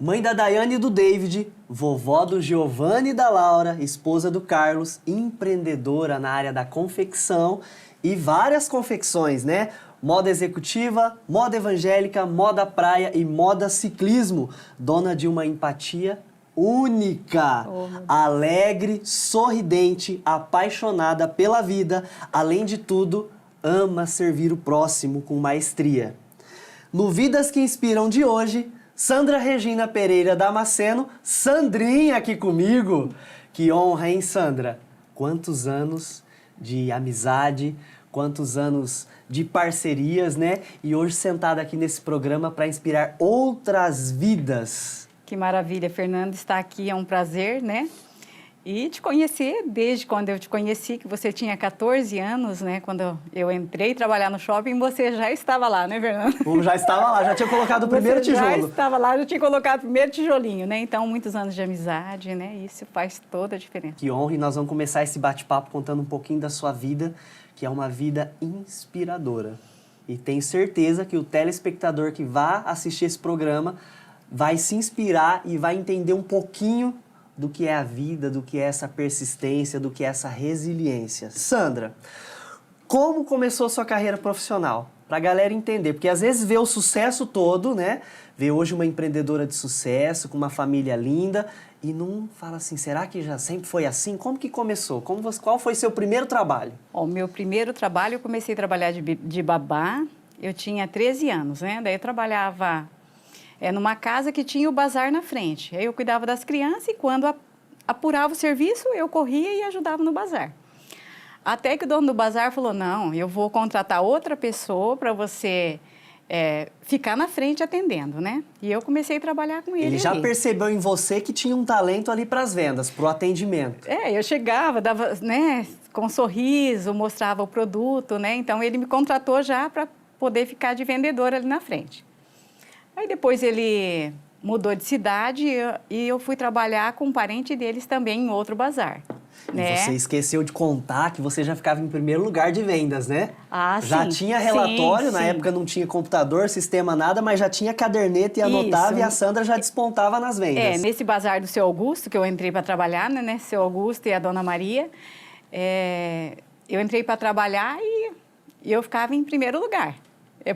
Mãe da Daiane e do David, vovó do Giovanni e da Laura, esposa do Carlos, empreendedora na área da confecção e várias confecções, né? Moda executiva, moda evangélica, moda praia e moda ciclismo. Dona de uma empatia única, alegre, sorridente, apaixonada pela vida, além de tudo, ama servir o próximo com maestria. No Vidas que Inspiram de hoje, Sandra Regina Pereira Damasceno, Sandrinha aqui comigo. Que honra, hein, Sandra? Quantos anos de amizade, quantos anos de parcerias, né? E hoje sentada aqui nesse programa para inspirar outras vidas. Que maravilha, Fernando, estar aqui é um prazer, né? E te conhecer desde quando eu te conheci, que você tinha 14 anos, né? Quando eu entrei trabalhar no shopping, você já estava lá, né, Fernando? Eu já estava lá, já tinha colocado o primeiro tijolo. Já estava lá, já tinha colocado o primeiro tijolinho, né? Então, muitos anos de amizade, né? Isso faz toda a diferença. Que honra, e nós vamos começar esse bate-papo contando um pouquinho da sua vida, que é uma vida inspiradora. E tenho certeza que o telespectador que vai assistir esse programa vai se inspirar e vai entender um pouquinho do que é a vida, do que é essa persistência, do que é essa resiliência. Sandra, como começou a sua carreira profissional? Para a galera entender, porque às vezes vê o sucesso todo, né? Vê hoje uma empreendedora de sucesso, com uma família linda, e não fala assim, será que já sempre foi assim? Como que começou? Qual foi seu primeiro trabalho? O meu primeiro trabalho, eu comecei a trabalhar de babá, eu tinha 13 anos, né? Daí eu trabalhava numa casa que tinha o bazar na frente. Aí eu cuidava das crianças e quando apurava o serviço, eu corria e ajudava no bazar. Até que o dono do bazar falou, não, eu vou contratar outra pessoa para você ficar na frente atendendo, né? E eu comecei a trabalhar com ele. Ele já percebeu em você que tinha um talento ali para as vendas, para o atendimento. Eu chegava, dava, né, com um sorriso, mostrava o produto, né? Então ele me contratou já para poder ficar de vendedora ali na frente. Aí depois ele mudou de cidade e eu fui trabalhar com um parente deles também em outro bazar. E você esqueceu de contar que você já ficava em primeiro lugar de vendas, né? Ah, já sim. tinha relatório, na época não tinha computador, sistema, nada, mas já tinha caderneta e anotava. Isso. E a Sandra já despontava nas vendas. Nesse bazar do Seu Augusto, que eu entrei para trabalhar, né? Seu Augusto e a Dona Maria, eu entrei para trabalhar e eu ficava em primeiro lugar.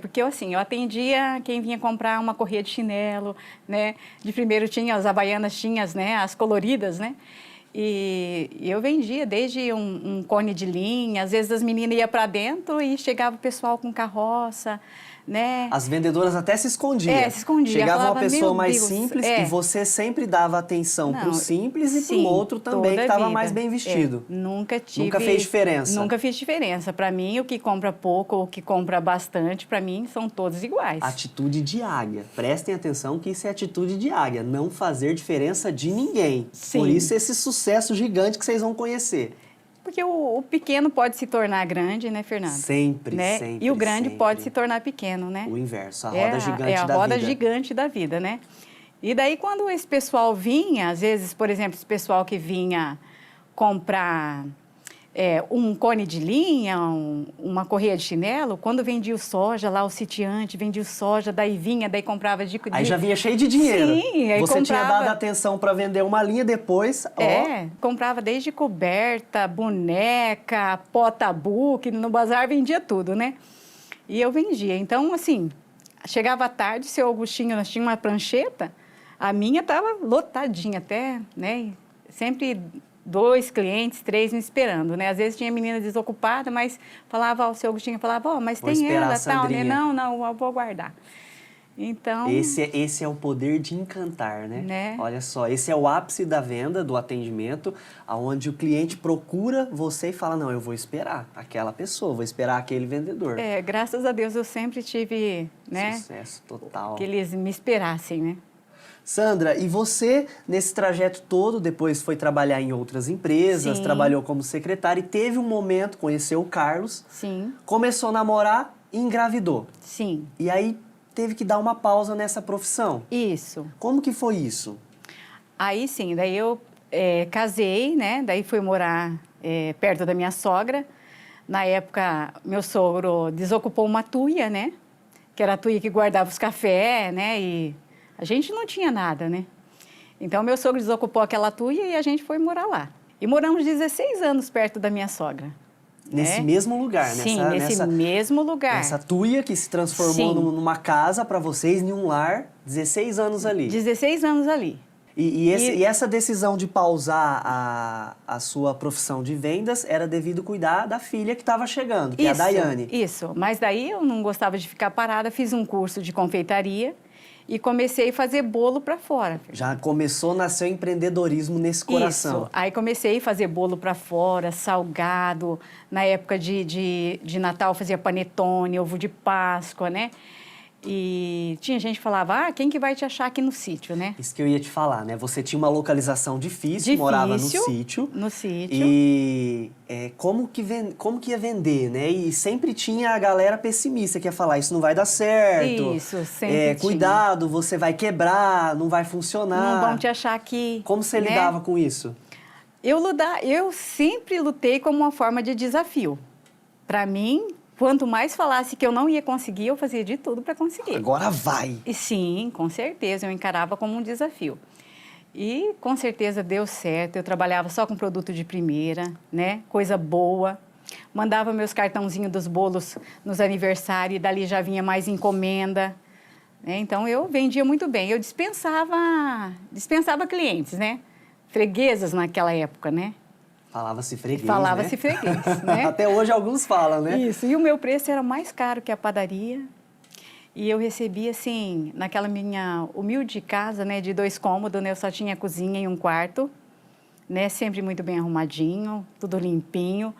Porque assim, eu atendia quem vinha comprar uma correia de chinelo, né? De primeiro tinha as havaianas, tinha as coloridas, né? E eu vendia desde um cone de linha, às vezes as meninas iam para dentro e chegava o pessoal com carroça, né? As vendedoras até se escondiam. Se escondiam. Chegava falava, uma pessoa mais Deus, simples e você sempre dava atenção para o simples e para o outro também que estava mais bem vestido. Nunca fez diferença. Nunca fiz diferença. Para mim, o que compra pouco ou o que compra bastante, para mim, são todos iguais. Atitude de águia. Prestem atenção que isso é atitude de águia. Não fazer diferença de ninguém. Sim. Por isso esse sucesso gigante que vocês vão conhecer. Porque o pequeno pode se tornar grande, né, Fernando? Sempre, né? sempre. E o grande sempre. pode se tornar pequeno, né? O inverso, a roda gigante da vida. É a roda gigante da vida, né? E daí, quando esse pessoal vinha, às vezes, por exemplo, esse pessoal que vinha comprar um cone de linha, uma correia de chinelo, quando vendia o soja, lá o sitiante, vendia o soja, daí comprava de... Aí já vinha cheio de dinheiro. Sim, aí você comprava... tinha dado atenção para vender uma linha, depois... comprava desde coberta, boneca, pó-tabu, que no bazar vendia tudo, né? E eu vendia. Então, assim, chegava à tarde, seu Augustinho, nós tínhamos uma prancheta, a minha estava lotadinha até, né? Sempre 2 clientes, 3 me esperando, né? Às vezes tinha menina desocupada, mas falava, o seu Augustinho falava, mas tem ela, tal, né? Não, eu vou guardar. Então... Esse é o poder de encantar, né? Olha só, esse é o ápice da venda, do atendimento, onde o cliente procura você e fala, não, eu vou esperar aquela pessoa, vou esperar aquele vendedor. Graças a Deus eu sempre tive, né? Sucesso total. Que eles me esperassem, né? Sandra, e você, nesse trajeto todo, depois foi trabalhar em outras empresas, Sim. trabalhou como secretária e teve um momento, conheceu o Carlos, Sim. Começou a namorar e engravidou. Sim. E aí teve que dar uma pausa nessa profissão. Isso. Como que foi isso? Aí sim, daí eu casei, né? Daí fui morar perto da minha sogra. Na época, meu sogro desocupou uma tuia, né? Que era a tuia que guardava os cafés, né? E A gente não tinha nada, né? Então, meu sogro desocupou aquela tuia e a gente foi morar lá. E moramos 16 anos perto da minha sogra. Nesse né? mesmo lugar, Sim, nesse mesmo lugar. Nessa tuia que se transformou numa casa para vocês, em um lar, 16 anos ali. 16 anos ali. E essa decisão de pausar a sua profissão de vendas era devido cuidar da filha que estava chegando, que é a Daiane. Isso, mas daí eu não gostava de ficar parada, fiz um curso de confeitaria e comecei a fazer bolo para fora. Já começou, nasceu empreendedorismo nesse coração. Isso, aí comecei a fazer bolo para fora, salgado, na época de Natal fazia panetone, ovo de Páscoa, né? E tinha gente que falava, quem que vai te achar aqui no sítio, né? Isso que eu ia te falar, né? Você tinha uma localização difícil. Morava no sítio. No sítio. E como que ia vender, né? E sempre tinha a galera pessimista que ia falar, isso não vai dar certo. Isso, sempre cuidado, você vai quebrar, não vai funcionar. Não vão te achar aqui. Como você lidava com isso? Eu sempre lutei como uma forma de desafio. Para mim, quanto mais falasse que eu não ia conseguir, eu fazia de tudo para conseguir. Agora vai! E sim, com certeza, eu encarava como um desafio. E com certeza deu certo, eu trabalhava só com produto de primeira, né? Coisa boa. Mandava meus cartãozinhos dos bolos nos aniversários e dali já vinha mais encomenda. Né? Então, eu vendia muito bem. Eu dispensava clientes, né? Freguesas naquela época, né? Falava-se freguês, Falava-se freguês, né? Até hoje alguns falam, né? Isso, e o meu preço era mais caro que a padaria. E eu recebia, assim, naquela minha humilde casa, né, de 2 cômodos, né? Eu só tinha cozinha e um quarto, né? Sempre muito bem arrumadinho, tudo limpinho.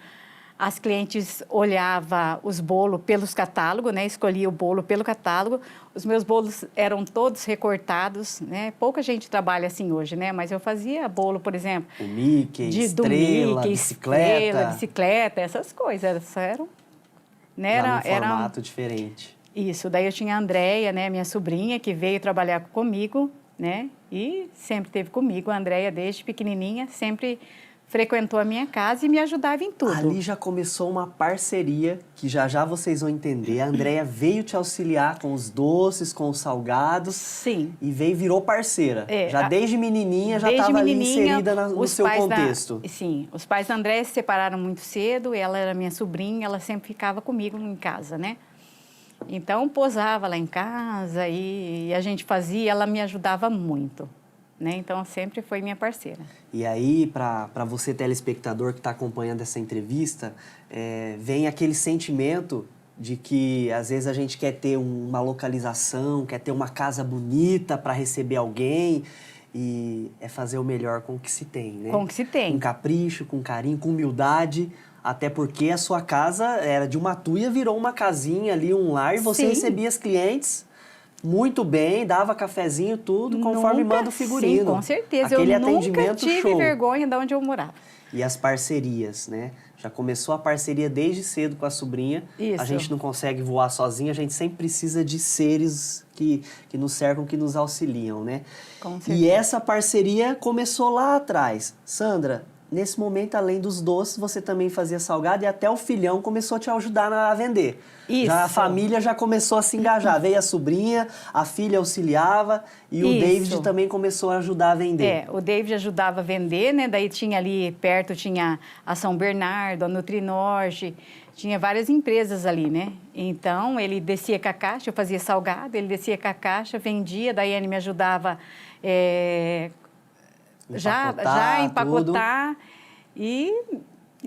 As clientes olhavam os bolos pelos catálogos, né? Escolhia o bolo pelo catálogo. Os meus bolos eram todos recortados, né? Pouca gente trabalha assim hoje, né? Mas eu fazia bolo, por exemplo... O Mickey, estrela, bicicleta, essas coisas. Essas eram... Né? Era um formato diferente. Isso. Daí eu tinha a Andréia, né? Minha sobrinha, que veio trabalhar comigo, né? E sempre esteve comigo. A Andréia, desde pequenininha, sempre... frequentou a minha casa e me ajudava em tudo. Ali já começou uma parceria que já vocês vão entender. A Andréia veio te auxiliar com os doces, com os salgados. Sim. E virou parceira. Já desde menininha já estava ali inserida no seu contexto. Sim. Os pais da Andréia se separaram muito cedo. Ela era minha sobrinha, ela sempre ficava comigo em casa, né? Então, posava lá em casa e a gente fazia, ela me ajudava muito. Né? Então, sempre foi minha parceira. E aí, para você, telespectador que está acompanhando essa entrevista, vem aquele sentimento de que, às vezes, a gente quer ter uma localização, quer ter uma casa bonita para receber alguém, e é fazer o melhor com o que se tem, né? Com o que se tem. Com capricho, com carinho, com humildade, até porque a sua casa era de uma tuia, virou uma casinha ali, um lar, e você recebia as clientes... muito bem, dava cafezinho, tudo, conforme manda o figurino. Sim, com certeza. Aquele eu atendimento nunca tive show. vergonha de onde eu morava. E as parcerias, né? Já começou a parceria desde cedo com a sobrinha. Isso. A gente não consegue voar sozinha, a gente sempre precisa de seres que nos cercam, que nos auxiliam, né? Com certeza. E essa parceria começou lá atrás. Sandra, nesse momento, além dos doces, você também fazia salgado e até o filhão começou a te ajudar a vender. Isso. Já a família já começou a se engajar. Veio a sobrinha, a filha auxiliava e o David também começou a ajudar a vender. O David ajudava a vender, né? Daí tinha ali perto, tinha a São Bernardo, a Nutrinorte, tinha várias empresas ali, né? Então, ele descia com a caixa, eu fazia salgado, ele descia com a caixa, vendia, daí ele me ajudava já empacotar e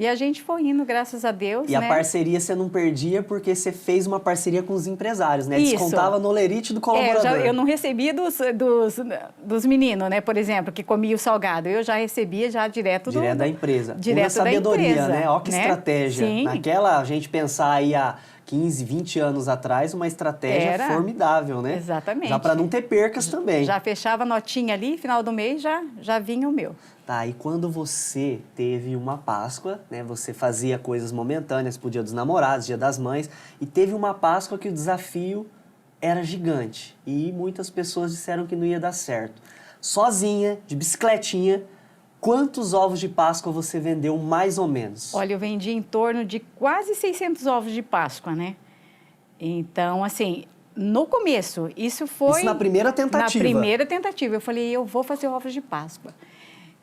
a gente foi indo, graças a Deus, E a parceria você não perdia porque você fez uma parceria com os empresários, né? Isso. Descontava no lerite do colaborador. Eu não recebia dos meninos, né? Por exemplo, que comia o salgado. Eu já recebia direto da empresa. Direto Pura sabedoria, da empresa, né? Ó que estratégia. Sim. Naquela, a gente pensar aí há 15, 20 anos atrás, uma estratégia formidável, né? Exatamente. Já para não ter percas também. Já fechava a notinha ali, final do mês já vinha o meu. Tá, e quando você teve uma Páscoa, né? Você fazia coisas momentâneas pro Dia dos Namorados, Dia das Mães, e teve uma Páscoa que o desafio era gigante. E muitas pessoas disseram que não ia dar certo. Sozinha, de bicicletinha, quantos ovos de Páscoa você vendeu mais ou menos? Olha, eu vendi em torno de quase 600 ovos de Páscoa, né? Então, assim, No começo, isso foi... Isso na primeira tentativa? Na primeira tentativa. Eu falei, eu vou fazer ovos de Páscoa.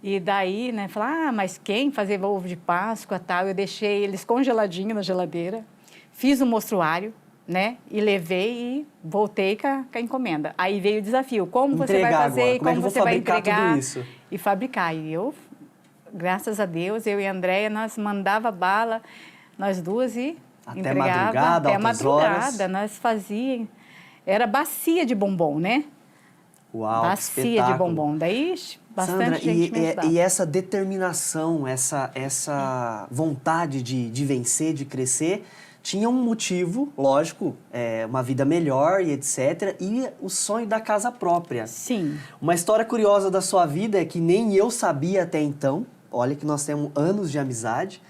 E daí, né, falar, mas quem fazer ovo de Páscoa, tal? Eu deixei eles congeladinhos na geladeira, fiz um mostruário, né, e levei e voltei com a encomenda. Aí veio o desafio, como você vai fazer, como você vai entregar e fabricar. E eu, graças a Deus, eu e a Andréia, nós mandava bala, nós duas, e entregava até madrugada. Nós fazíamos, era bacia de bombom, né? Uau, bacia de bombom. Daí, bastante Sandra, gente me ajudava. E essa determinação, essa vontade de vencer, de crescer, tinha um motivo, lógico, uma vida melhor e etc. E o sonho da casa própria. Sim. Uma história curiosa da sua vida é que nem eu sabia até então, olha que nós temos anos de amizade,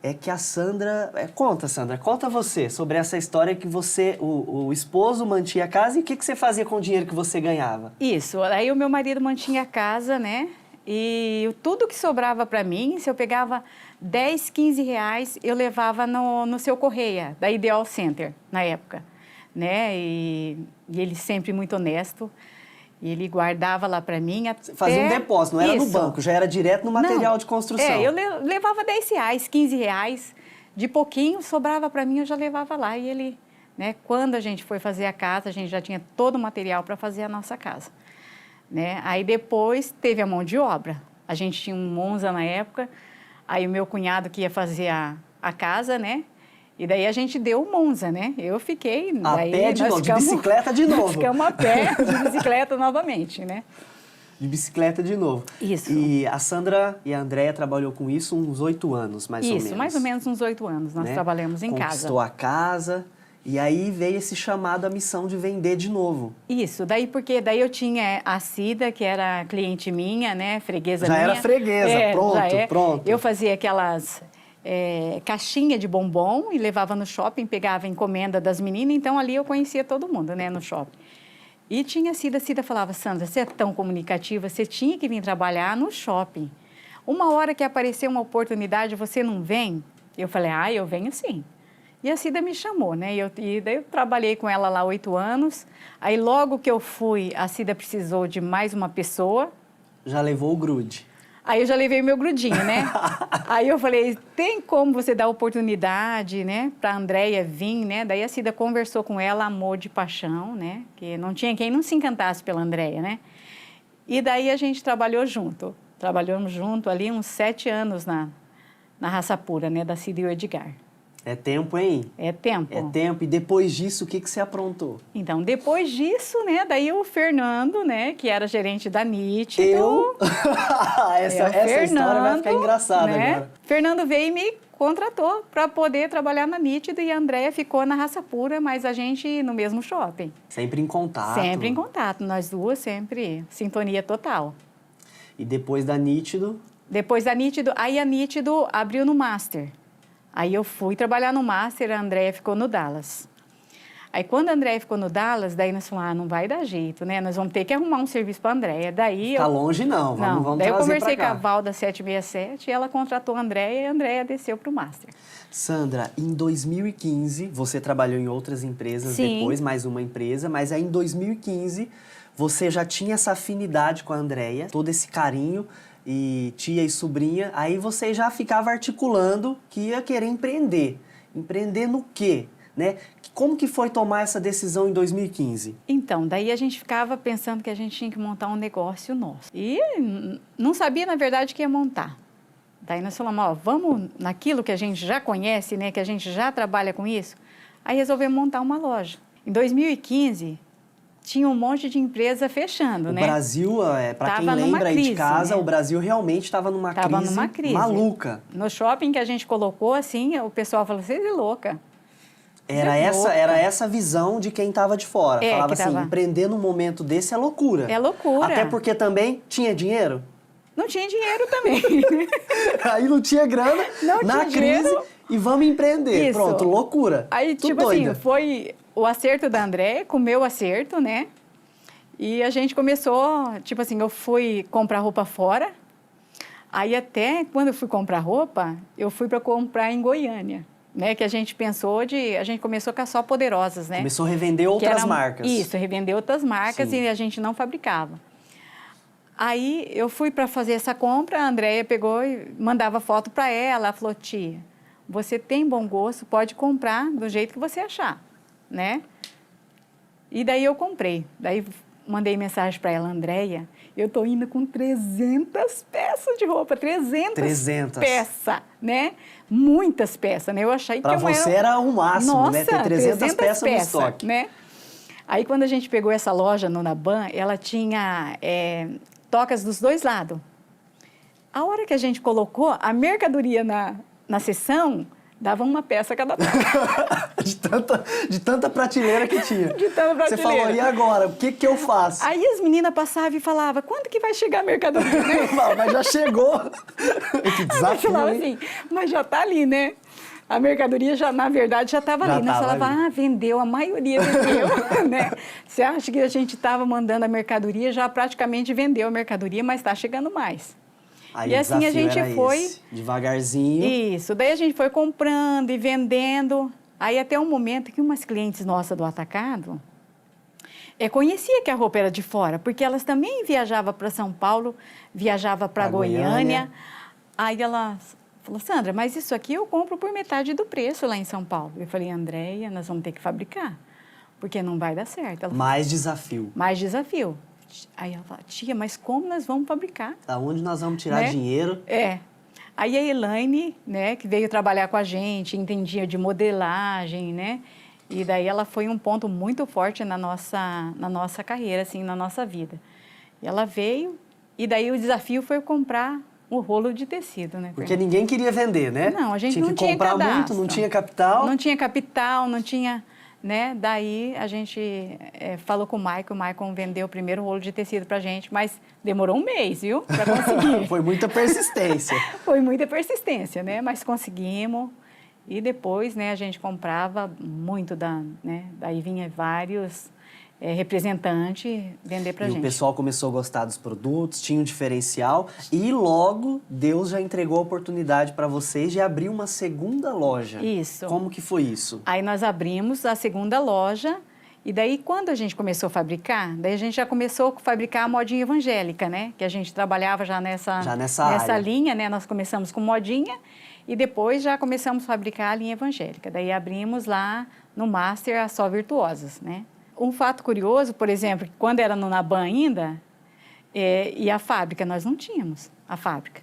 é que a Sandra... Conta você sobre essa história que você, o esposo mantinha a casa e o que você fazia com o dinheiro que você ganhava? Isso, aí o meu marido mantinha a casa, né? E tudo que sobrava para mim, se eu pegava 10, 15 reais, eu levava no Seu Correia, da Ideal Center, na época, né? E ele sempre muito honesto, e ele guardava lá para mim até... Fazia um depósito, não era no banco, já era direto no material de construção. Eu levava 10 reais, 15 reais, de pouquinho sobrava para mim, eu já levava lá. E ele, né? Quando a gente foi fazer a casa, a gente já tinha todo o material para fazer a nossa casa. Né? Aí depois teve a mão de obra. A gente tinha um Monza na época, aí o meu cunhado que ia fazer a casa, né? E daí a gente deu o Monza, né? Eu fiquei... A pé de novo, de bicicleta de novo. Ficamos a pé de bicicleta novamente, né? De bicicleta de novo. Isso. E a Sandra e a Andréia trabalhou com isso uns 8 anos, mais ou menos. Isso, mais ou menos uns 8 anos nós trabalhamos em casa. Conquistou a casa... E aí veio esse chamado, a missão de vender de novo. Isso, daí eu tinha a Cida, que era cliente minha, né, freguesa minha. Já era freguesa, pronto. Eu fazia aquelas caixinhas de bombom e levava no shopping, pegava a encomenda das meninas, então ali eu conhecia todo mundo, né, no shopping. E tinha a Cida falava, Sandra, você é tão comunicativa, você tinha que vir trabalhar no shopping. Uma hora que aparecer uma oportunidade, você não vem? Eu falei, eu venho sim. E a Cida me chamou, né? E daí eu trabalhei com ela lá 8 anos. Aí logo que eu fui, a Cida precisou de mais uma pessoa. Já levou o grude. Aí eu já levei o meu grudinho, né? Aí eu falei, tem como você dar oportunidade, né? Para a Andréia vir, né? Daí a Cida conversou com ela, amor de paixão, né? Que não tinha quem não se encantasse pela Andréia, né? E daí a gente trabalhou junto. Trabalhamos junto ali uns 7 anos na Raça Pura, né? Da Cida e o Edgar. É tempo, hein? É tempo. É tempo. E depois disso, o que você aprontou? Então, depois disso, né? Daí o Fernando, né? Que era gerente da Nítido. Eu? essa história vai ficar engraçada, né? Agora. Fernando veio e me contratou para poder trabalhar na Nítido e a Andréia ficou na Raça Pura, mas a gente no mesmo shopping. Sempre em contato. Sempre em contato. Nós duas sempre. Sintonia total. E depois da Nítido? Depois da Nítido, aí a Nítido abriu no Master. Aí eu fui trabalhar no Master, a Andréia ficou no Dallas. Aí quando a Andréia ficou no Dallas, daí nós falamos, não vai dar jeito, né? Nós vamos ter que arrumar um serviço para a Andréia. Daí tá longe não, vamos daí trazer eu conversei pra cá. com a Val da 767 e ela contratou a Andréia e a Andréia desceu para o Master. Sandra, em 2015, você trabalhou em outras empresas depois, mais uma empresa, mas aí em 2015 você já tinha essa afinidade com a Andréia, todo esse carinho, e tia e sobrinha, aí você já ficava articulando que ia querer empreender. Empreender no quê? Né? Como que foi tomar essa decisão em 2015? Então, daí a gente ficava pensando que a gente tinha que montar um negócio nosso. E não sabia, na verdade, que ia montar. Daí nós falamos, vamos naquilo que a gente já conhece, né? Que a gente já trabalha com isso. Aí resolvemos montar uma loja. Em 2015... tinha um monte de empresa fechando, né? O Brasil, para quem lembra aí de casa, né? O Brasil realmente estava numa crise maluca. No shopping que a gente colocou, assim, o pessoal falou, você é louca. Era essa visão de quem estava de fora. Falava assim, empreender num momento desse é loucura. É loucura. Até porque também tinha dinheiro? Não tinha dinheiro também. Aí não tinha grana, na crise, e vamos empreender. Isso. Pronto, loucura. Aí, tudo tipo doida. assim, foi o acerto da Andréia com o meu acerto, né? E a gente começou, tipo assim, eu fui comprar roupa fora. Aí até quando eu fui comprar roupa, eu fui para comprar em Goiânia. né? Que a gente a gente começou com as Só Poderosas, né? Começou a revender outras marcas. Isso, revender outras marcas. Sim. E a gente não fabricava. Aí eu fui para fazer essa compra, a Andréia pegou e mandava foto para ela. Ela falou: tia, você tem bom gosto, pode comprar do jeito que você achar, né? E daí eu comprei. Daí mandei mensagem para ela: Andréia, eu tô indo com 300 peças de roupa, 300 peças, né? Muitas peças, né? Eu achei pra que você era o máximo, Nossa, né? Ter 300 peças no estoque. né? Aí, quando a gente pegou essa loja no Naban, ela tinha tocas dos dois lados. A hora que a gente colocou a mercadoria na seção, dava uma peça cada toca. de tanta prateleira que tinha. De tanta prateleira. Você falou: e agora? O que eu faço? Aí as meninas passavam e falavam: quando que vai chegar a mercadoria? Mas já chegou. Que desafio, Eu falava hein? assim: mas já está ali, né? A mercadoria, já, na verdade, já estava ali. Nós falava: vendeu, a maioria vendeu, né? Você acha que a gente estava mandando a mercadoria, já praticamente vendeu a mercadoria, mas está chegando mais. Aí e assim a gente foi... Esse, devagarzinho. Isso, daí a gente foi comprando e vendendo. Aí até um momento que umas clientes nossas do atacado conhecia que a roupa era de fora, porque elas também viajavam para São Paulo, viajavam para Goiânia. Aí elas... falou: Sandra, mas isso aqui eu compro por metade do preço lá em São Paulo. Eu falei: Andréia, nós vamos ter que fabricar, porque não vai dar certo. Ela Mais desafio. Mais desafio. Aí ela falou: tia, mas como nós vamos fabricar? Da onde nós vamos tirar dinheiro? Aí a Elaine, né, que veio trabalhar com a gente, entendia de modelagem, né? E daí ela foi um ponto muito forte na nossa carreira, assim, na nossa vida. E ela veio, e daí o desafio foi comprar o rolo de tecido, né? Porque ninguém queria vender, né? Não, a gente tinha não tinha comprar cadastro. muito, não tinha capital. Não tinha capital, não tinha, né? Daí a gente falou com o Maicon vendeu o primeiro rolo de tecido pra gente, mas demorou um mês, viu? Para conseguir. Foi muita persistência. Foi muita persistência, né? Mas conseguimos. E depois, né, a gente comprava muito né? Daí vinha vários representantes vender pra gente. E o pessoal começou a gostar dos produtos, tinha um diferencial e logo Deus já entregou a oportunidade para vocês de abrir uma segunda loja. Isso. Como que foi isso? Aí nós abrimos a segunda loja e daí quando a gente começou a fabricar, daí a gente já começou a fabricar a modinha evangélica, né? Que a gente trabalhava já nessa área. linha, né? Nós começamos com modinha e depois já começamos a fabricar a linha evangélica. Daí abrimos lá no Master a Só Virtuosas, né? Um fato curioso, por exemplo, quando era no Naban ainda, e a fábrica, nós não tínhamos a fábrica.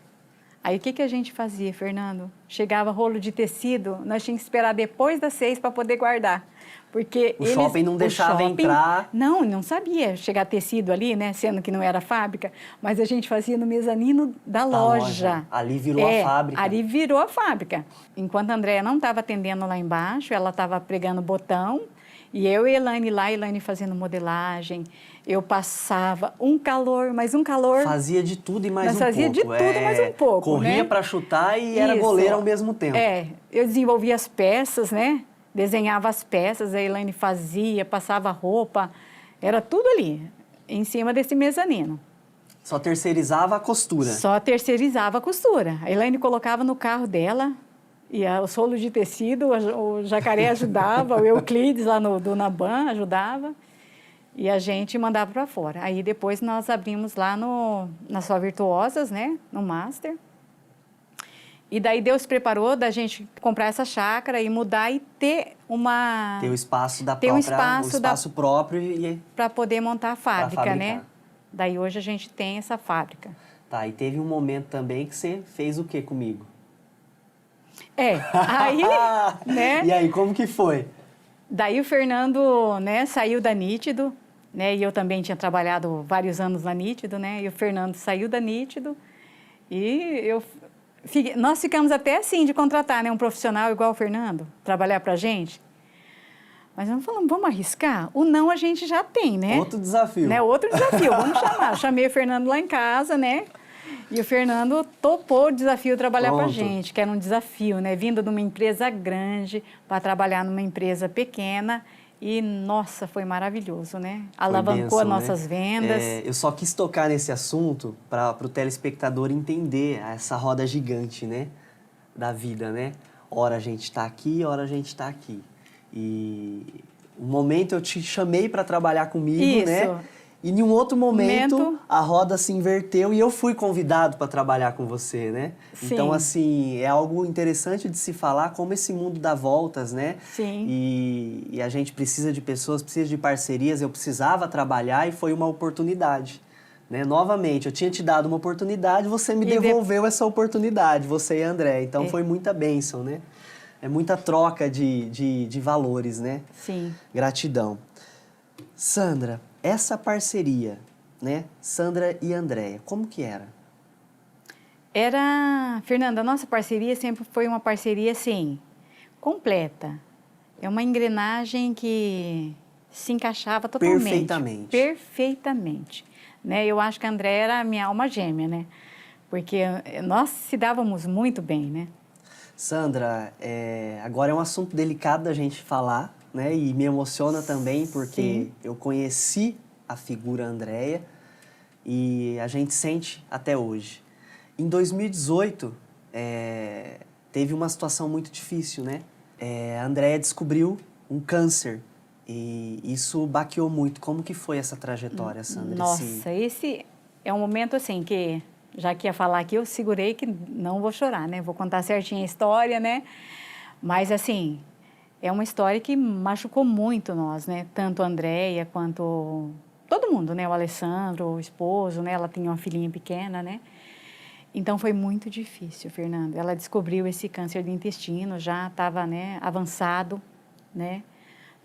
Aí o que a gente fazia, Fernando? Chegava rolo de tecido, nós tínhamos que esperar depois das 6 para poder guardar. Porque o shopping não deixava entrar. Não sabia chegar tecido ali, né? Sendo que não era fábrica, mas a gente fazia no mezanino da loja. Ali virou a fábrica. Ali virou a fábrica. Enquanto a Andréia não estava atendendo lá embaixo, ela estava pregando botão, e eu e a Elaine lá, Elaine fazendo modelagem, eu passava um calor, mais um calor. Fazia de tudo e mais um pouco. Fazia de tudo mais um pouco, corria né? para chutar e era goleira ao mesmo tempo. Eu desenvolvia as peças, né? Desenhava as peças, a Elaine fazia, passava roupa, era tudo ali, em cima desse mezanino. Só terceirizava a costura. Só terceirizava a costura. A Elaine colocava no carro dela, e os rolos de tecido, o Jacaré ajudava, o Euclides lá do Naban ajudava, e a gente mandava para fora. Aí depois nós abrimos lá na Só Virtuosas, né, no Master. E daí Deus preparou da gente comprar essa chácara e mudar e ter uma... Ter o espaço da ter própria, um espaço próprio e... para poder montar a fábrica, né? Daí hoje a gente tem essa fábrica. Tá, e teve um momento também que você fez o quê comigo? Aí, né? E aí, como que foi? Daí o Fernando, né, saiu da Nítido, né? E eu também tinha trabalhado vários anos na Nítido, né? E o Fernando saiu da Nítido e nós ficamos até assim de contratar, né, um profissional igual o Fernando, trabalhar pra gente. Mas nós falamos: vamos arriscar? O não a gente já tem, né? Outro desafio. Né? Outro desafio, vamos chamar. Chamei o Fernando lá em casa, né? E o Fernando topou o desafio de trabalhar para a gente, que era um desafio, né? Vindo de uma empresa grande para trabalhar numa empresa pequena. E, nossa, foi maravilhoso, né? Alavancou as nossas vendas. Eu só quis tocar nesse assunto para o telespectador entender essa roda gigante, né? Da vida, né? Hora a gente está aqui, hora a gente está aqui. E um momento eu te chamei para trabalhar comigo, né? E em um outro momento a roda se inverteu e eu fui convidado para trabalhar com você, né? Sim. Então, assim, é algo interessante de se falar como esse mundo dá voltas, né? Sim. E a gente precisa de pessoas, precisa de parcerias. Eu precisava trabalhar e foi uma oportunidade, né? Novamente, eu tinha te dado uma oportunidade, você me devolveu essa oportunidade, você e a André. Então, foi muita bênção, né? É muita troca de valores, né? Sim. Gratidão. Sandra, essa parceria, né? Sandra e Andréia, como que era? Fernanda, a nossa parceria sempre foi uma parceria, assim, completa. É uma engrenagem que se encaixava totalmente. Perfeitamente. Perfeitamente. Né? Eu acho que a Andréia era a minha alma gêmea, né? Porque nós se dávamos muito bem, né? Sandra, agora é um assunto delicado da gente falar, né? E me emociona também porque Sim. eu conheci a figura Andréia e a gente sente até hoje. Em 2018, teve uma situação muito difícil, né? A Andréia descobriu um câncer e isso baqueou muito. Como que foi essa trajetória, Sandra? Nossa, esse é um momento assim que, já que ia falar aqui, eu segurei que não vou chorar, né? Vou contar certinho a história, né? Mas assim, é uma história que machucou muito nós, né? Tanto a Andréia quanto todo mundo, né? O Alessandro, o esposo, né? Ela tinha uma filhinha pequena, né? Então foi muito difícil, Fernando. Ela descobriu esse câncer de intestino, já estava, né, avançado, né?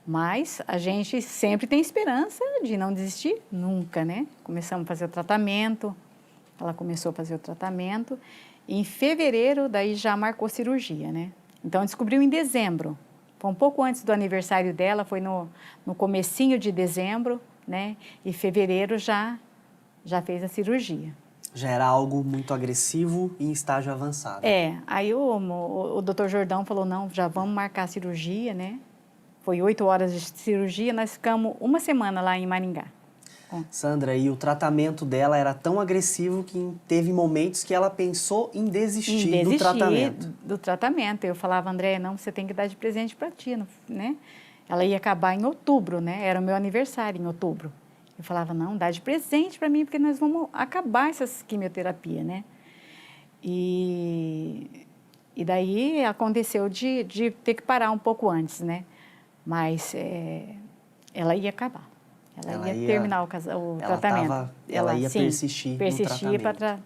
Mas a gente sempre tem esperança de não desistir, nunca, né? Começamos a fazer o tratamento, ela começou a fazer o tratamento. E em fevereiro, daí já marcou cirurgia, né? Então descobriu em dezembro. Foi um pouco antes do aniversário dela, foi no comecinho de dezembro, né? E fevereiro já fez a cirurgia. Já era algo muito agressivo e em estágio avançado. Aí o doutor Jordão falou, não, já vamos marcar a cirurgia, né? Foi 8 horas de cirurgia, nós ficamos uma semana lá em Maringá. Sandra, e o tratamento dela era tão agressivo que teve momentos que ela pensou em desistir do tratamento. Do tratamento. Eu falava, André, não, você tem que dar de presente para ti, né? Ela ia acabar em outubro, né? Era o meu aniversário em outubro. Eu falava, não, dá de presente para mim, porque nós vamos acabar essas quimioterapias, né? E daí aconteceu de ter que parar um pouco antes, né? Mas ela ia acabar. Ela ia terminar o tratamento. Ela ia persistir no tratamento.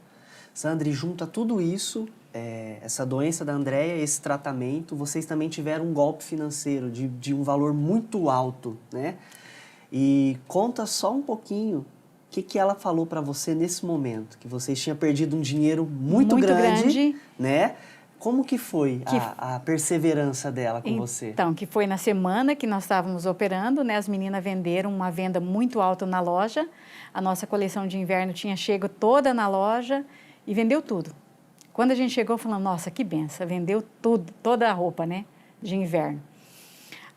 Sandra, e junto a tudo isso, essa doença da Andréia, esse tratamento, vocês também tiveram um golpe financeiro de um valor muito alto, né? E conta só um pouquinho o que ela falou para você nesse momento, que vocês tinham perdido um dinheiro muito grande, né? Como que foi a perseverança dela com você? Então, que foi na semana que nós estávamos operando, né? As meninas venderam uma venda muito alta na loja. A nossa coleção de inverno tinha chego toda na loja e vendeu tudo. Quando a gente chegou, falando, nossa, que benção, vendeu tudo, toda a roupa, né? De inverno.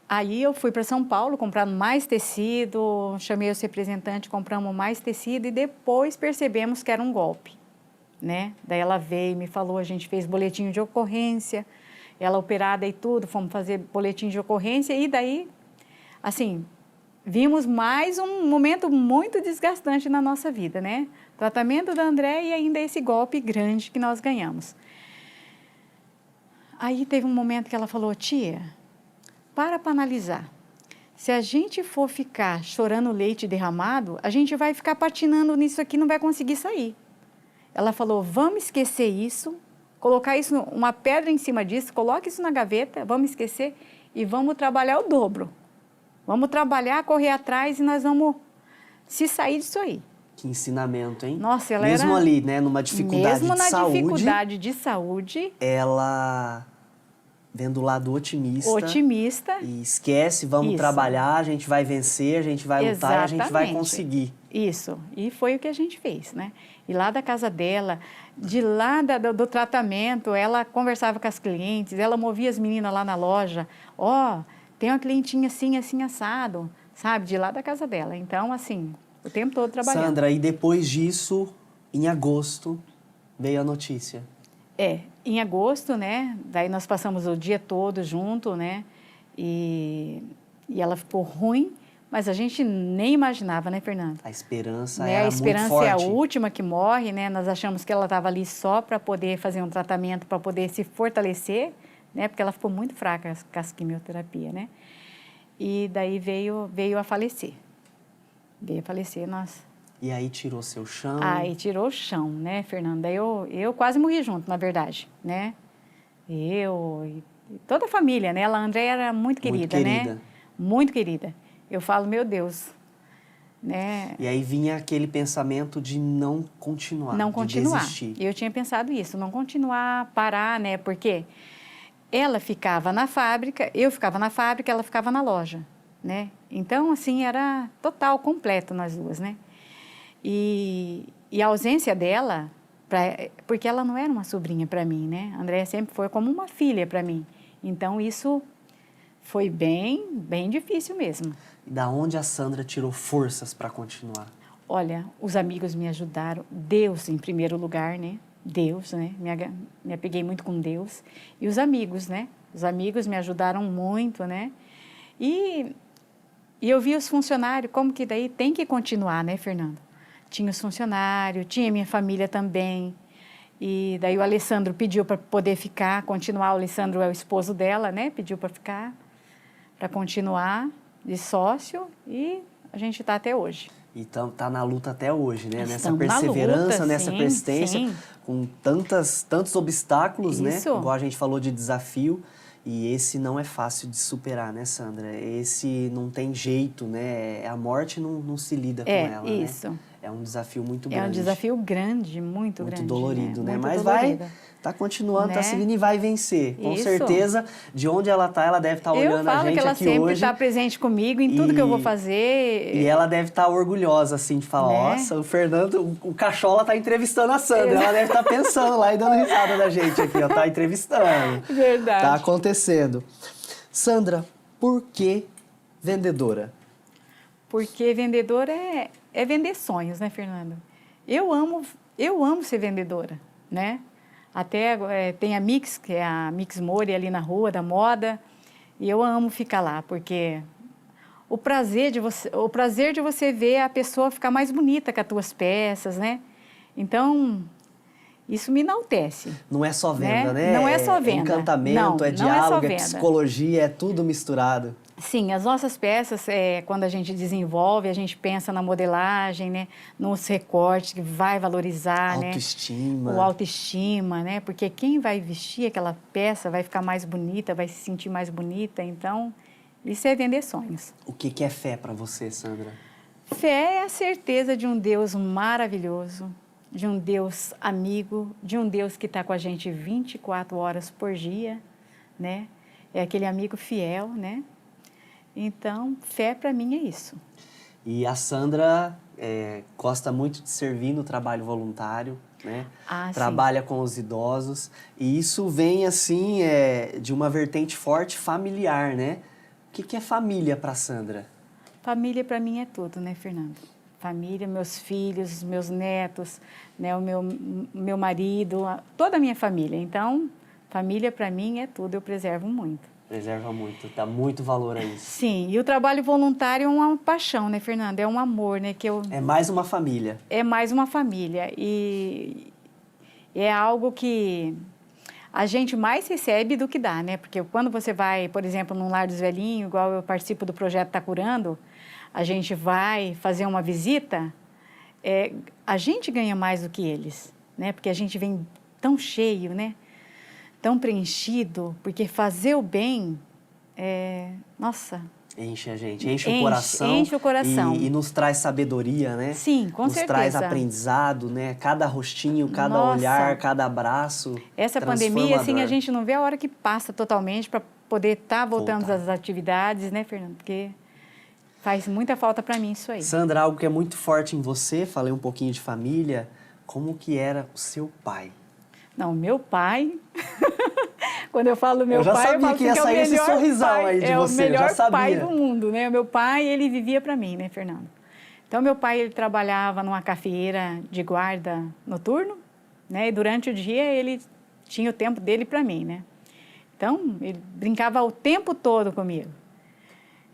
Aí eu fui para São Paulo, comprando mais tecido, chamei os representantes, compramos mais tecido e depois percebemos que era um golpe, né? Daí ela veio e me falou, a gente fez boletim de ocorrência, ela operada e tudo, fomos fazer boletim de ocorrência e daí, assim, vimos mais um momento muito desgastante na nossa vida, né? Tratamento da André e ainda esse golpe grande que nós ganhamos. Aí teve um momento que ela falou, tia, para analisar. Se a gente for ficar chorando leite derramado, a gente vai ficar patinando nisso aqui e não vai conseguir sair. Ela falou, vamos esquecer isso, colocar isso, uma pedra em cima disso, coloque isso na gaveta, vamos esquecer e vamos trabalhar o dobro. Vamos trabalhar, correr atrás e nós vamos se sair disso aí. Que ensinamento, hein? Nossa, ela mesmo era... ali, né, numa dificuldade de saúde. Mesmo na dificuldade de saúde. Ela... vendo o lado otimista. Otimista. E esquece, vamos trabalhar, a gente vai vencer, a gente vai lutar, e a gente vai conseguir. Isso, e foi o que a gente fez, né? E lá da casa dela, de lá do tratamento, ela conversava com as clientes, ela movia as meninas lá na loja, tem uma clientinha assim, assim, assado, sabe? De lá da casa dela. Então, assim, o tempo todo trabalhando. Sandra, e depois disso, em agosto, veio a notícia. Em agosto, né? Daí nós passamos o dia todo junto, né? E ela ficou ruim, mas a gente nem imaginava, né, Fernando? A esperança Né? era A esperança muito é a forte. última que morre, né? Nós achamos que ela estava ali só para poder fazer um tratamento, para poder se fortalecer, né? Porque ela ficou muito fraca com a quimioterapia, né? E daí veio a falecer. Veio a falecer, nós... E aí tirou seu chão. Aí tirou o chão, né, Fernanda? Eu quase morri junto, na verdade, né? Eu e toda a família, né? A Andréia era muito querida, né? Muito querida. Eu falo, meu Deus, né? E aí vinha aquele pensamento de não continuar, Não continuar. de desistir. Eu tinha pensado isso, não continuar, parar, né? Porque ela ficava na fábrica, eu ficava na fábrica, ela ficava na loja, né? Então, assim, era total, completo nós duas, né? E a ausência dela, porque ela não era uma sobrinha para mim, né? A Andréia sempre foi como uma filha para mim. Então, isso foi bem difícil mesmo. E da onde a Sandra tirou forças para continuar? Olha, os amigos me ajudaram, Deus em primeiro lugar, né? Deus, né? Me apeguei muito com Deus. E os amigos, né? Os amigos me ajudaram muito, né? E eu vi os funcionários, como que daí tem que continuar, né, Fernando? Tinha os funcionários, tinha minha família também. E daí o Alessandro pediu para poder ficar, continuar. O Alessandro é o esposo dela, né? Pediu para ficar, para continuar de sócio. E a gente está até hoje. E tá na luta até hoje, né? Nessa Estamos na perseverança, luta, nessa sim, persistência, sim. com tantos obstáculos, né? Isso. Igual a gente falou de desafio. E esse não é fácil de superar, né, Sandra? Esse não tem jeito, né? A morte não se lida com ela, isso. né? É um desafio muito grande. É um desafio grande, muito grande. Muito dolorido, né? Muito Mas dolorido. tá continuando, né? tá seguindo e vai vencer. Com Isso. certeza, de onde ela tá, ela deve estar olhando a gente aqui hoje. Eu falo que ela sempre está presente comigo em tudo que eu vou fazer. E ela deve estar orgulhosa, assim, de falar, né? nossa, o Fernando, o Cachola tá entrevistando a Sandra. Ela deve estar pensando lá e dando risada da gente aqui, ó, tá entrevistando. Verdade. Tá acontecendo. Sandra, por que vendedora? Porque vendedora é vender sonhos, né, Fernando? Eu amo ser vendedora, né? Até tem a Mix, que é a Mix Mori ali na Rua da Moda, e eu amo ficar lá, porque o prazer de você ver a pessoa ficar mais bonita com as tuas peças, né? Então, isso me enaltece. Não é só venda, né? Não é só venda. É encantamento, não, é não diálogo, é é só venda. psicologia, é tudo misturado. Sim, as nossas peças, quando a gente desenvolve, a gente pensa na modelagem, né? Nos recortes que vai valorizar, Autoestima. né? O autoestima, né? Porque quem vai vestir aquela peça vai ficar mais bonita, vai se sentir mais bonita. Então, isso é vender sonhos. O que é fé para você, Sandra? Fé é a certeza de um Deus maravilhoso, de um Deus amigo, de um Deus que está com a gente 24 horas por dia, né? É aquele amigo fiel, né? Então, fé para mim é isso. E a Sandra gosta muito de servir no trabalho voluntário, né? Trabalha com os idosos. E isso vem, assim, de uma vertente forte familiar, né? O que é família para Sandra? Família para mim é tudo, né, Fernando? Família, meus filhos, meus netos, né, o meu marido, toda a minha família. Então, família para mim é tudo, eu preservo muito. Preserva muito, dá muito valor a isso. Sim, e o trabalho voluntário é uma paixão, né, Fernanda? É um amor, né? É mais uma família. É mais uma família. E é algo que a gente mais recebe do que dá, né? Porque quando você vai, por exemplo, num lar dos velhinhos, igual eu participo do projeto Tá Curando, a gente vai fazer uma visita, a gente ganha mais do que eles, né? Porque a gente vem tão cheio, né? Tão preenchido, porque fazer o bem, nossa... Enche a gente, enche o coração. Enche o coração. E nos traz sabedoria, né? Sim, com certeza. Nos traz aprendizado, né? Cada rostinho, cada olhar, cada abraço. Essa pandemia, assim, a gente não vê a hora que passa totalmente para poder estar voltando às atividades, né, Fernando? Porque faz muita falta para mim isso aí. Sandra, algo que é muito forte em você, falei um pouquinho de família, como que era o seu pai? Não, meu pai... Quando eu falo meu pai, eu falo sabia que ia sair esse sorrisal aí de você, eu já sabia. É o melhor pai sabia. do mundo, né? Meu pai, ele vivia para mim, né, Fernando? Então, meu pai, ele trabalhava numa cafeeira de guarda noturno, né? E durante o dia, ele tinha o tempo dele para mim, né? Então, ele brincava o tempo todo comigo.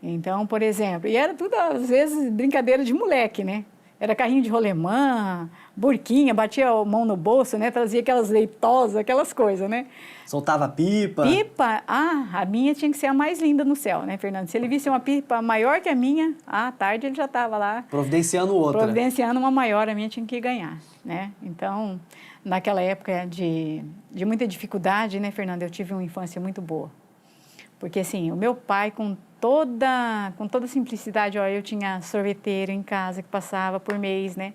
Então, por exemplo, e era tudo, às vezes, brincadeira de moleque, né? Era carrinho de rolemã, burquinha, batia a mão no bolso, né? Trazia aquelas leitosas, aquelas coisas, né? Soltava pipa? Pipa? A minha tinha que ser a mais linda no céu, né, Fernando? Se ele visse uma pipa maior que a minha, à tarde ele já estava lá. Providenciando outra. Providenciando uma maior, a minha tinha que ganhar, né? Então, naquela época de muita dificuldade, né, Fernando? Eu tive uma infância muito boa. Porque, assim, o meu pai, com toda simplicidade, ó, eu tinha sorveteiro em casa que passava por mês, né?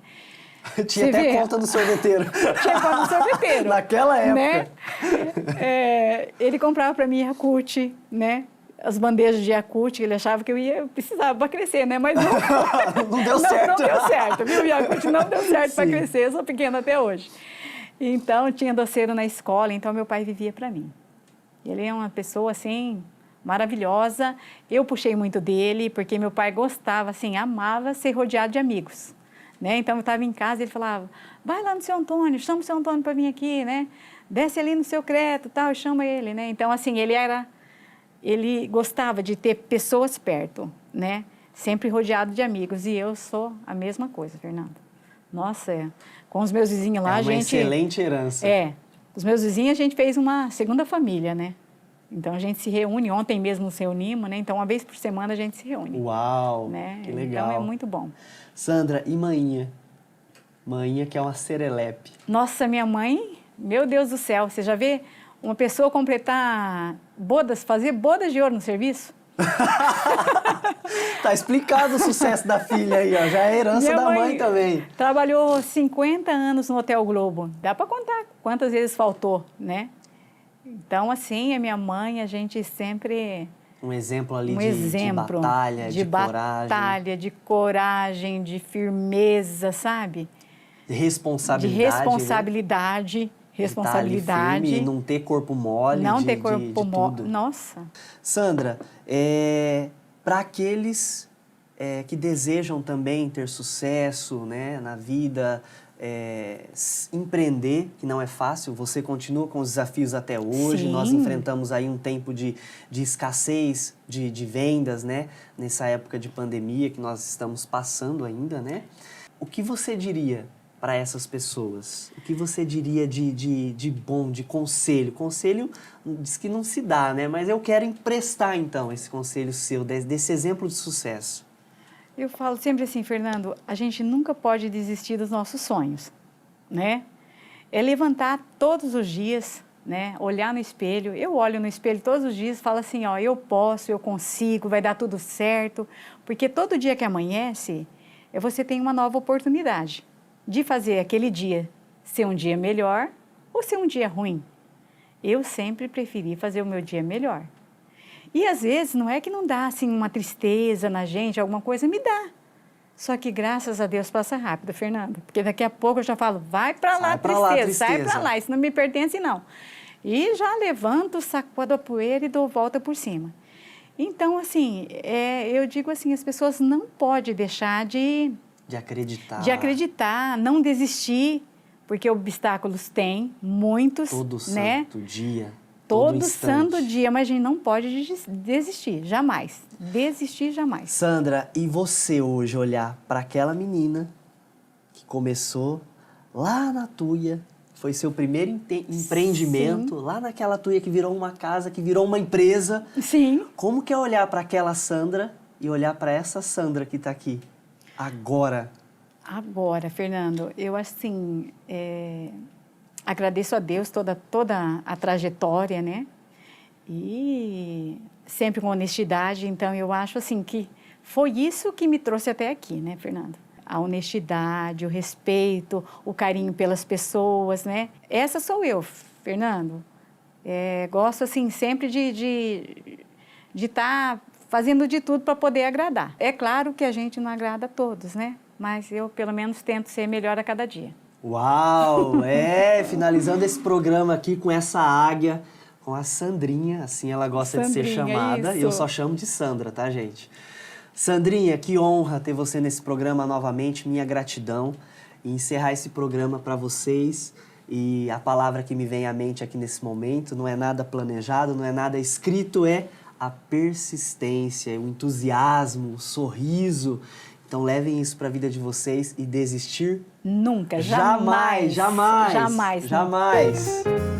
Tinha até conta do sorveteiro. Tinha conta do sorveteiro. Naquela época. Né? Ele comprava para mim Yakult, né? As bandejas de Yakult, ele achava que eu precisava para crescer, né? Mas não deu certo. Não deu certo, viu? O Yakult não deu certo para crescer, eu sou pequena até hoje. Então, tinha doceiro na escola, então meu pai vivia para mim. Ele é uma pessoa, assim, maravilhosa. Eu puxei muito dele, porque meu pai gostava, assim, amava ser rodeado de amigos. Né? Então, eu estava em casa e ele falava, vai lá no seu Antônio, chama o seu Antônio para vir aqui, né? Desce ali no seu Creto, tal, e chama ele, né? Então, assim, ele gostava de ter pessoas perto, né? Sempre rodeado de amigos. E eu sou a mesma coisa, Fernanda. Nossa, com os meus vizinhos lá, a gente... excelente herança. Os meus vizinhos, a gente fez uma segunda família, né? Então, a gente se reúne, ontem mesmo nos reunimos, né? Então, uma vez por semana a gente se reúne. Uau, né? Que legal. Então, é muito bom. Sandra, e Mainha? Mainha, que é uma serelepe. Nossa, minha mãe, meu Deus do céu, você já vê uma pessoa completar bodas, fazer bodas de ouro no serviço? Tá explicado o sucesso da filha aí, ó. Já é herança da mãe também. Trabalhou 50 anos no Hotel Globo. Dá para contar quantas vezes faltou, né? Então, assim, a minha mãe, a gente sempre... Um exemplo ali de batalha, de coragem. De batalha, de coragem, de firmeza, sabe? De responsabilidade. De responsabilidade. Né? Responsabilidade. Firme, não ter corpo mole. Não ter corpo mole. Nossa. Sandra, para aqueles que desejam também ter sucesso, né, na vida, empreender, que não é fácil, você continua com os desafios até hoje. Sim. Nós enfrentamos aí um tempo de escassez de vendas, né, nessa época de pandemia que nós estamos passando ainda, né? O que você diria para essas pessoas? O que você diria de bom, de conselho? Conselho diz que não se dá, né? Mas eu quero emprestar, então, esse conselho seu, desse exemplo de sucesso. Eu falo sempre assim, Fernando, a gente nunca pode desistir dos nossos sonhos, né? É levantar todos os dias, né? Olhar no espelho. Eu olho no espelho todos os dias e falo assim, ó, eu posso, eu consigo, vai dar tudo certo. Porque todo dia que amanhece, você tem uma nova oportunidade de fazer aquele dia ser um dia melhor ou ser um dia ruim. Eu sempre preferi fazer o meu dia melhor. E às vezes não é que não dá assim uma tristeza na gente, alguma coisa, me dá. Só que graças a Deus passa rápido, Fernando. Porque daqui a pouco eu já falo, vai para lá, tristeza, sai para lá, isso não me pertence não. E já levanto, sacudo a poeira e dou volta por cima. Então, assim, eu digo assim, as pessoas não podem deixar de acreditar. De acreditar, não desistir, porque obstáculos tem, muitos. Todo né? santo dia. Todo santo dia, mas a gente não pode desistir, jamais. Desistir, jamais. Sandra, e você hoje olhar para aquela menina que começou lá na Tuia, foi seu primeiro empreendimento, sim, lá naquela Tuia que virou uma casa, que virou uma empresa. Sim. Como que é olhar para aquela Sandra e olhar para essa Sandra que está aqui agora? Agora, Fernando, eu assim... agradeço a Deus toda a trajetória, né? E sempre com honestidade. Então, eu acho assim que foi isso que me trouxe até aqui, né, Fernando? A honestidade, o respeito, o carinho pelas pessoas, né? Essa sou eu, Fernando. Gosto, assim, sempre de estar fazendo de tudo para poder agradar. É claro que a gente não agrada a todos, né? Mas eu, pelo menos, tento ser melhor a cada dia. Uau! Finalizando esse programa aqui com essa águia, com a Sandrinha, assim ela gosta de ser chamada. Isso. E eu só chamo de Sandra, tá, gente? Sandrinha, que honra ter você nesse programa novamente, minha gratidão. E encerrar esse programa para vocês, E a palavra que me vem à mente aqui nesse momento não é nada planejado, não é nada escrito, é a persistência, o entusiasmo, o sorriso. Então levem isso para a vida de vocês e desistir Nunca, jamais, jamais. jamais, Jamais. jamais.